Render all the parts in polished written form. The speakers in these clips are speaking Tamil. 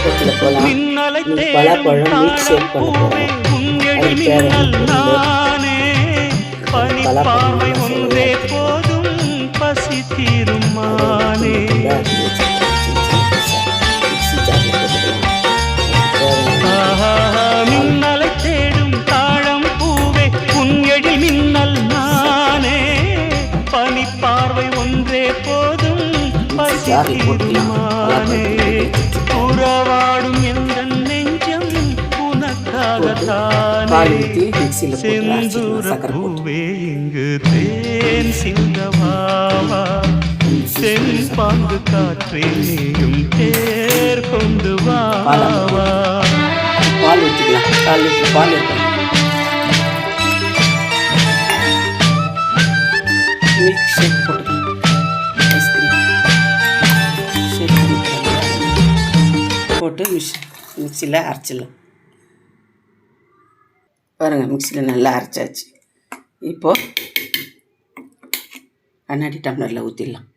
பக்கத்தில் போகலாம். இன்னைக்கு பலாப்பழம் மில்க் ஷேக் பண்ண போகிறோம். அதுக்கு தேவையான பொருள் பலாப்பழம் நல்லா உறவாடும் எந்த நெஞ்சம் உனக்காகத்தானே செந்தூரப்பூவே இங்கு தேன் சிந்தவாவா செம்பாங்கு காற்றே நீயும் தேர் கொண்டு வாவா. பால் ஊற்றிக்கலாம். 4 லிட்டர் பால் இருக்கும். மில்க் ஷேக் போட்டுக்கலாம். ஐஸ்கிரீம் ஷேக் போட்டு மிக்சியில் அரைச்சிடலாம். பாருங்கள், மிக்சியில் நல்லா அரைச்சாச்சு. இப்போது கண்ணாடி டம்ளரில் ஊற்றிடலாம்.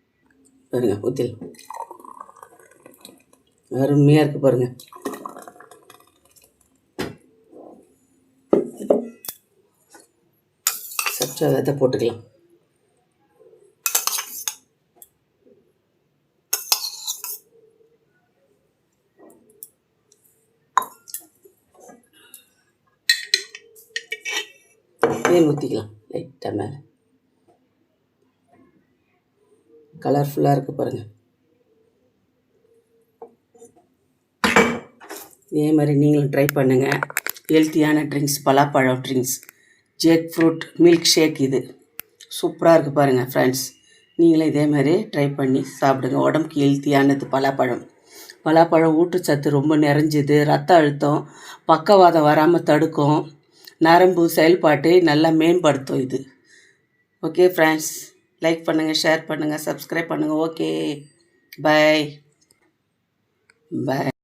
பாருங்கள், ஊற்றிடலாம். அருமையாக இருக்குது பாருங்கள். சப்ஜா விதை போட்டுக்கலாம். தேன் ஊற்றிக்கலாம் லைட்டாக மேலே. கலர்ஃபுல்லாக இருக்குது பாருங்கள். இதே மாதிரி நீங்களும் ட்ரை பண்ணுங்கள். ஹெல்த்தியான ட்ரிங்க்ஸ், பலாப்பழம் drinks, jackfruit milkshake, இது சூப்பராக இருக்குது பாருங்கள் ஃப்ரெண்ட்ஸ். நீங்களும் இதே மாதிரி ட்ரை பண்ணி சாப்பிடுங்க. உடம்புக்கு ஹெல்த்தியானது பலாப்பழம். பலாப்பழம் ஊட்டச்சத்து ரொம்ப நிறைஞ்சது. ரத்த அழுத்தம், பக்கவாதம் வராமல் தடுக்கும். நரம்பு செயல்பாட்டை நல்லா மேம்படுத்தும் இது. ஓகே ஃப்ரெண்ட்ஸ், லைக் பண்ணுங்கள், ஷேர் பண்ணுங்கள், சப்ஸ்கிரைப் பண்ணுங்கள். ஓகே, பாய் பாய்.